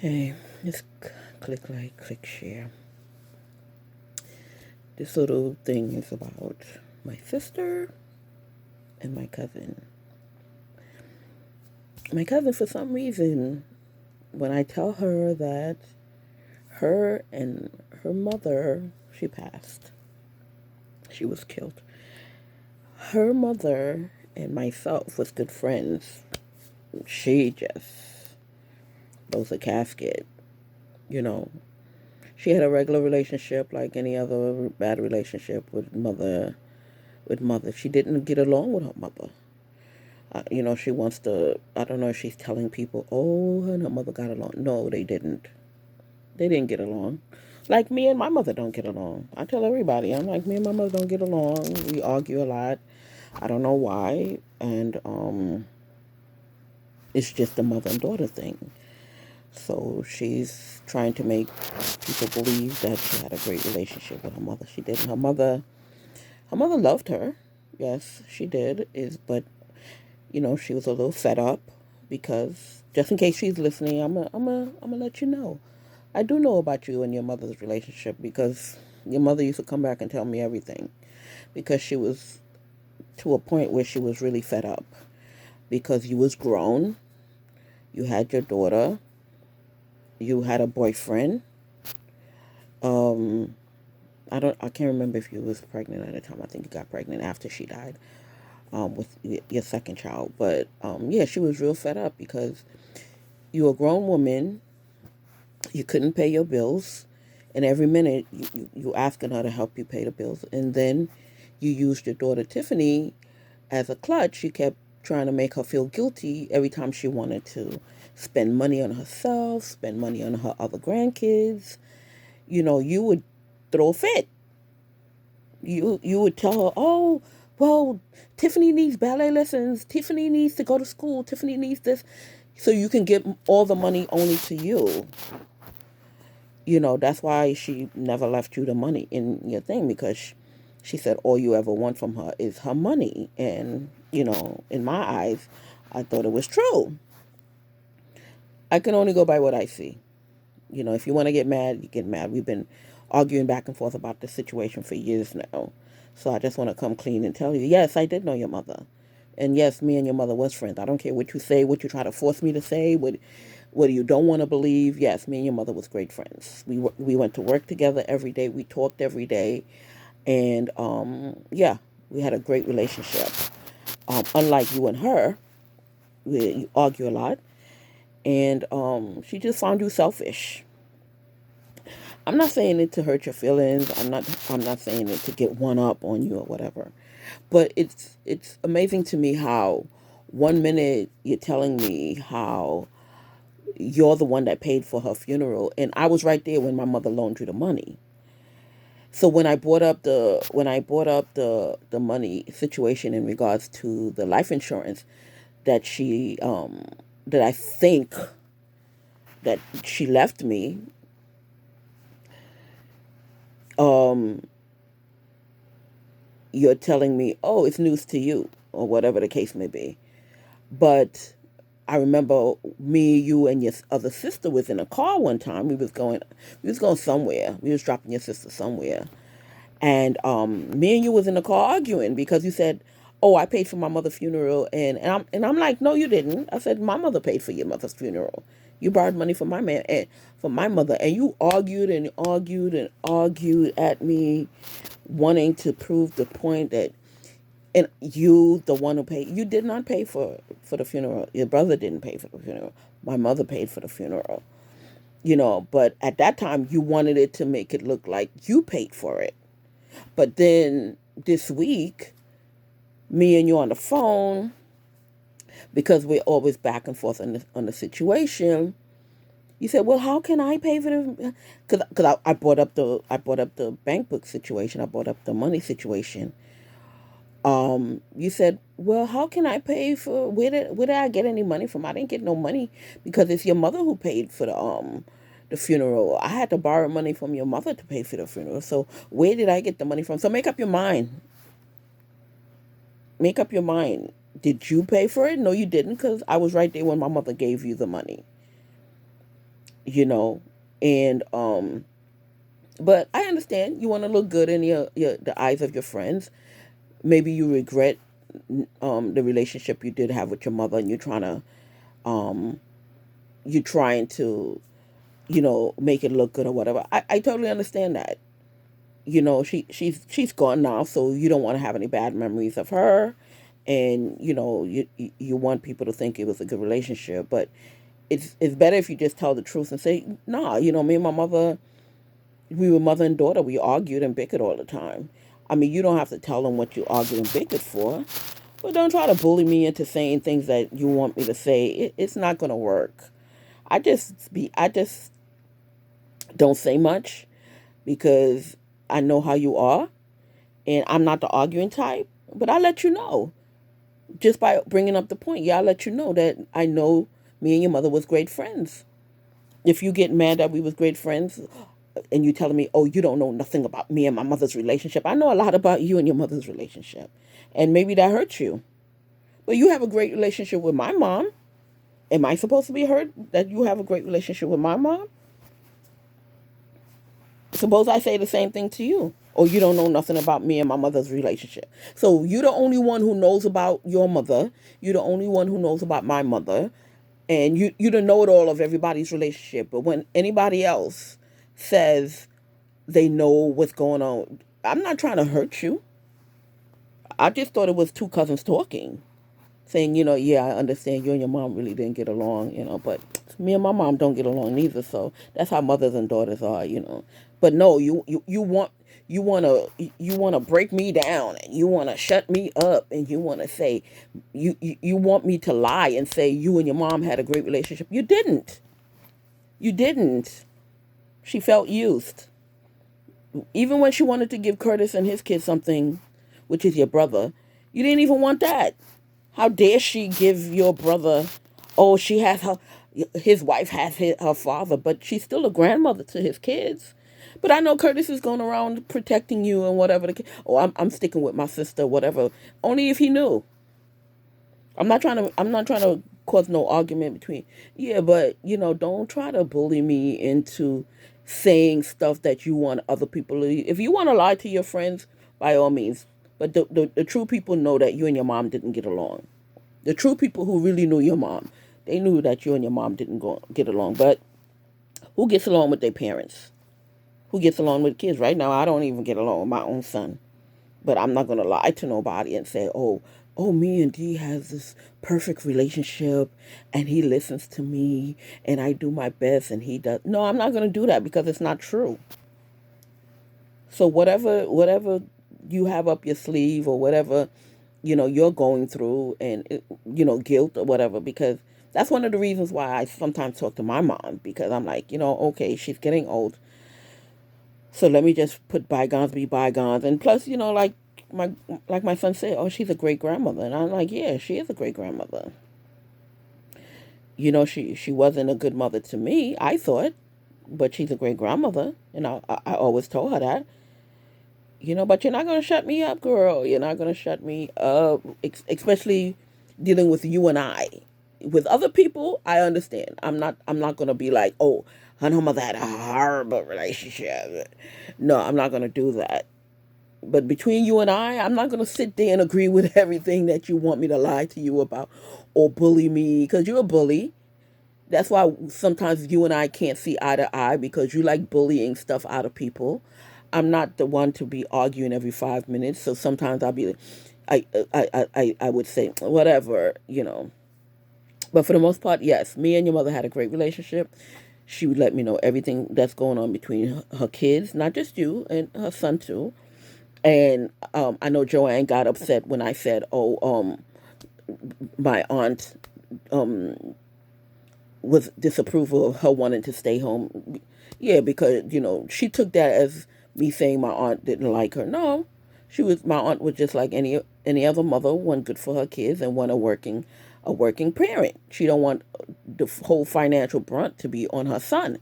Hey, just click like, click share. This little thing is about my sister and my cousin. My cousin, for some reason, when I tell her that her and her mother, she passed, she was killed. Her mother and myself was good friends. She just blows a casket, you know. She had a regular relationship like any other bad relationship with mother. She didn't get along with her mother. She wants to, I don't know if she's telling people, oh, her and her mother got along. No, they didn't. They didn't get along. Like me and my mother don't get along. I tell everybody, I'm like, me and my mother don't get along. We argue a lot. I don't know why. And it's just a mother and daughter thing. So she's trying to make people believe that she had a great relationship with her mother. She didn't. Her mother loved her. Yes, she did. But she was a little fed up because just in case she's listening, I'm gonna let you know. I do know about you and your mother's relationship because your mother used to come back and tell me everything because she was to a point where she was really fed up because you was grown, you had your daughter, you had a boyfriend. Um, I can't remember if you was pregnant at the time. I think you got pregnant after she died. With your second child, but yeah, she was real fed up because you were a grown woman, you couldn't pay your bills, and every minute you asking her to help you pay the bills, and then you used your daughter Tiffany as a clutch. You kept trying to make her feel guilty every time she wanted to spend money on herself, spend money on her other grandkids. You would throw a fit. You would tell her, oh, well, Tiffany needs ballet lessons. Tiffany needs to go to school. Tiffany needs this. So you can get all the money only to you. That's why she never left you the money in your thing because she said all you ever want from her is her money. And, in my eyes, I thought it was true. I can only go by what I see. If you want to get mad, you get mad. We've been arguing back and forth about this situation for years now. So I just want to come clean and tell you, yes, I did know your mother. And yes, me and your mother was friends. I don't care what you say, what you try to force me to say, what you don't want to believe. Yes, me and your mother was great friends. We went to work together every day. We talked every day. And yeah, we had a great relationship. Unlike you and her, you argue a lot. And she just found you selfish. I'm not saying it to hurt your feelings. I'm not saying it to get one up on you or whatever. But it's amazing to me how one minute you're telling me how you're the one that paid for her funeral, and I was right there when my mother loaned you the money. So when I brought up the money situation in regards to the life insurance that that I think that she left me, um you're telling me, oh, it's news to you, or whatever the case may be. But I remember me, you, and your other sister was in a car one time. We was going somewhere. We was dropping your sister somewhere, and me and you was in the car arguing because you said, "Oh, I paid for my mother's funeral," and I'm like, "No, you didn't." I said, "My mother paid for your mother's funeral. You borrowed money from my man and from my mother, and you argued and argued and argued at me, wanting to prove the point that and you the one who paid. You did not pay for the funeral. Your brother didn't pay for the funeral. My mother paid for the funeral. But at that time you wanted it to make it look like you paid for it. But then this week, me and you on the phone, because we're always back and forth on the situation, you said, well, how can I pay for the, because I brought up the bank book situation. I brought up the money situation. You said, well, how can I pay for, where did I get any money from? I didn't get no money because it's your mother who paid for the funeral. I had to borrow money from your mother to pay for the funeral. So where did I get the money from? So make up your mind. Make up your mind. Did you pay for it? No, you didn't, because I was right there when my mother gave you the money. you know, and but I understand you want to look good in the eyes of your friends. Maybe you regret the relationship you did have with your mother, and um you're trying to make it look good or whatever. I totally understand that. She's gone now, so you don't want to have any bad memories of her, and you want people to think it was a good relationship. But it's better if you just tell the truth and say, nah, me and my mother, we were mother and daughter. We argued and bickered all the time. I mean, you don't have to tell them what you argued and bickered for, but don't try to bully me into saying things that you want me to say. It's not gonna work. I just don't say much because I know how you are, and I'm not the arguing type. But I let you know just by bringing up the point. Yeah, I let you know that I know me and your mother was great friends. If you get mad that we was great friends, and you telling me, oh, you don't know nothing about me and my mother's relationship. I know a lot about you and your mother's relationship, and maybe that hurts you. But you have a great relationship with my mom. Am I supposed to be hurt that you have a great relationship with my mom? Suppose I say the same thing to you. Or you don't know nothing about me and my mother's relationship. So you're the only one who knows about your mother. You're the only one who knows about my mother. And you don't know it all of everybody's relationship. But when anybody else says they know what's going on, I'm not trying to hurt you. I just thought it was two cousins talking, saying, yeah, I understand you and your mom really didn't get along, but me and my mom don't get along neither. So that's how mothers and daughters are. But no, you want to break me down, and you want to shut me up, and you want to say you want me to lie and say you and your mom had a great relationship. You didn't. You didn't. She felt used. Even when she wanted to give Curtis and his kids something, which is your brother, you didn't even want that. How dare she give your brother? Oh, she has his wife has her father, but she's still a grandmother to his kids. But I know Curtis is going around protecting you and whatever. Oh, I'm sticking with my sister, whatever. Only if he knew. I'm not trying to cause no argument between. Yeah, but don't try to bully me into saying stuff that you want other people to. If you want to lie to your friends, by all means. But the true people know that you and your mom didn't get along. The true people who really knew your mom, they knew that you and your mom didn't get along. But who gets along with their parents? Who gets along with kids? Right now, I don't even get along with my own son. But I'm not gonna lie to nobody and say, oh, me and D has this perfect relationship, and he listens to me, and I do my best, and he does. No, I'm not gonna do that because it's not true. So whatever you have up your sleeve, or whatever you're going through, and guilt or whatever, because that's one of the reasons why I sometimes talk to my mom, because I'm like, okay, she's getting old, so let me just put bygones be bygones. And plus, my like my son said, oh, she's a great grandmother, and I'm like, yeah, she is a great grandmother. She wasn't a good mother to me, I thought, but she's a great grandmother, and I always told her that. But you're not going to shut me up, girl. You're not going to shut me up, especially dealing with you and I. With other people, I understand. I'm not going to be like, oh, her and her mother had a horrible relationship. No, I'm not going to do that. But between you and I'm not going to sit there and agree with everything that you want me to lie to you about or bully me, because you're a bully. That's why sometimes you and I can't see eye to eye, because you like bullying stuff out of people. I'm not the one to be arguing every 5 minutes. So sometimes I would say whatever. But for the most part, yes, me and your mother had a great relationship. She would let me know everything that's going on between her kids, not just you, and her son too. And I know Joanne got upset when I said, "Oh, my aunt was disapproval of her wanting to stay home." Yeah, because she took that as me saying my aunt didn't like her. No, my aunt was just like any other mother, one good for her kids and one a working parent. She don't want the whole financial brunt to be on her son.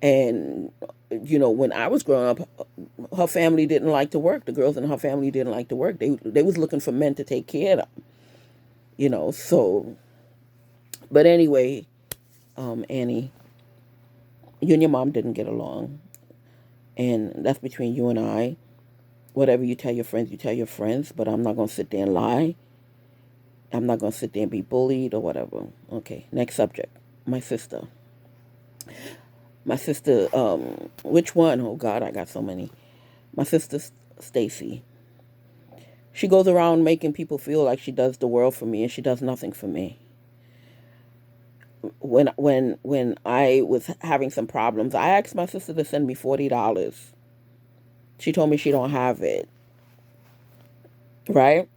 And when I was growing up, her family didn't like to work. The girls in her family didn't like to work. They was looking for men to take care of them. So, but anyway, Annie, You and your mom didn't get along, and that's between you and I. Whatever you tell your friends, but I'm not going to sit there and lie. I'm not going to sit there and be bullied or whatever. Okay, next subject. My sister. My sister, which one? Oh God, I got so many. My sister Stacy. She goes around making people feel like she does the world for me, and she does nothing for me. When I was having some problems, I asked my sister to send me $40. She told me she don't have it. Right?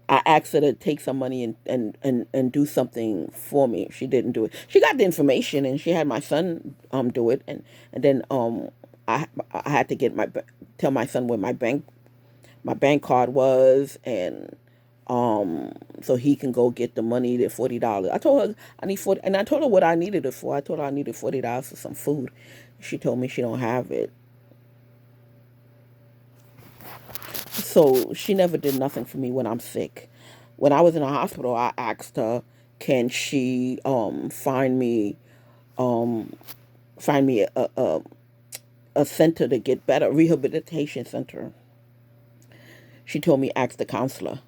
I asked her to take some money and do something for me. She didn't do it. She got the information and she had my son do it, and then I had to get tell my son where my bank card was, and so he can go get the money, the $40. I told her I need 40, and I told her what I needed it for. I told her I needed $40 for some food. She told me she don't have it. So she never did nothing for me when I'm sick. When I was in the hospital, I asked her, can she um find me a center to get better, rehabilitation center. She told me ask the counselor.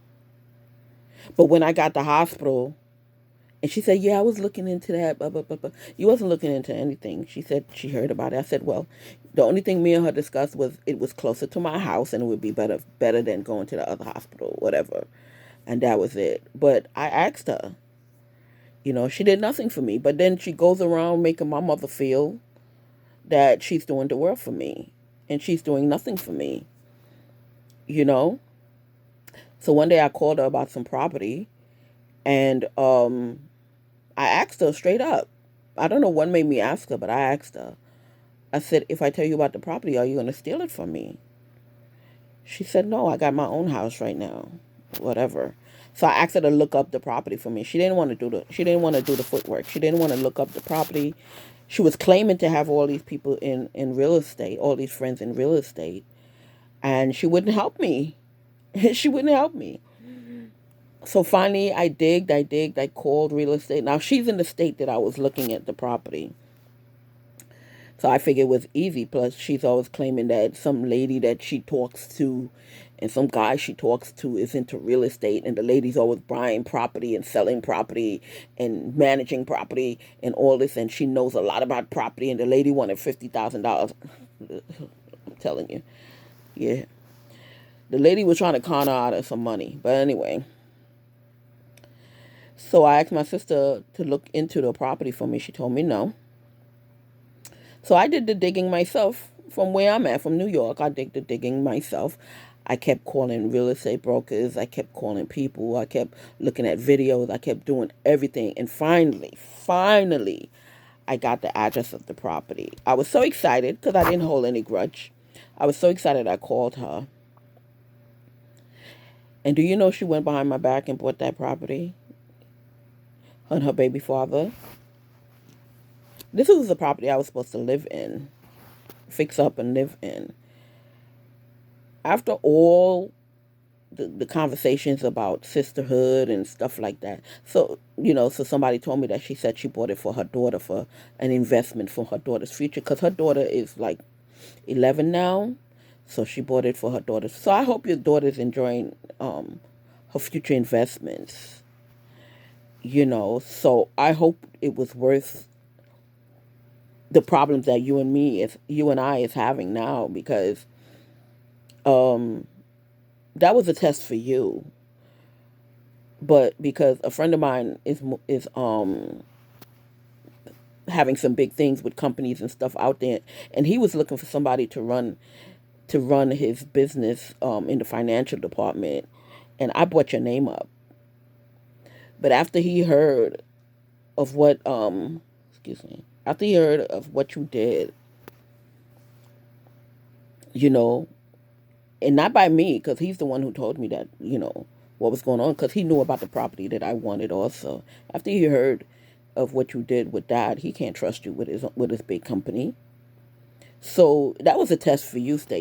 But when I got the hospital, and she said, yeah, I was looking into that, blah, blah, blah, blah. You wasn't looking into anything. She said she heard about it. I said, well, the only thing me and her discussed was it was closer to my house and it would be better than going to the other hospital, whatever. And that was it. But I asked her, she did nothing for me. But then she goes around making my mother feel that she's doing the world for me. And she's doing nothing for me, you know? So one day I called her about some property, and I asked her straight up. I don't know what made me ask her, but I asked her. I said, if I tell you about the property, are you going to steal it from me? She said, no, I got my own house right now. Whatever. So I asked her to look up the property for me. She didn't want to do the footwork. She didn't want to look up the property. She was claiming to have all these people in real estate, all these friends in real estate, and she wouldn't help me. She wouldn't help me. So finally, I called real estate. Now she's in the state that I was looking at the property. So I figured it was easy. Plus, she's always claiming that some lady that she talks to and some guy she talks to is into real estate. And the lady's always buying property and selling property and managing property and all this. And she knows a lot about property. And the lady wanted $50,000. I'm telling you. Yeah. The lady was trying to con her out of some money. But anyway. So I asked my sister to look into the property for me. She told me no. So I did the digging myself from where I'm at, from New York. I did the digging myself. I kept calling real estate brokers. I kept calling people. I kept looking at videos. I kept doing everything. And finally, I got the address of the property. I was so excited because I didn't hold any grudge. I was so excited I called her. And do you know she went behind my back and bought that property? Her and her baby father. This was the property I was supposed to live in, fix up and live in. After all the conversations about sisterhood and stuff like that, so somebody told me that she said she bought it for her daughter, for an investment for her daughter's future, because her daughter is like 11 now, so she bought it for her daughter. So I hope your daughter's enjoying her future investments. So I hope it was worth the problems that you and I is having now, because um that was a test for you. But because a friend of mine is having some big things with companies and stuff out there, and he was looking for somebody to run his business in the financial department, and I brought your name up. But after he heard of what excuse me, after he heard of what you did, you know, and not by me, because he's the one who told me that, what was going on, because he knew about the property that I wanted also. After he heard of what you did with that, he can't trust you with his big company. So that was a test for you, Stacey.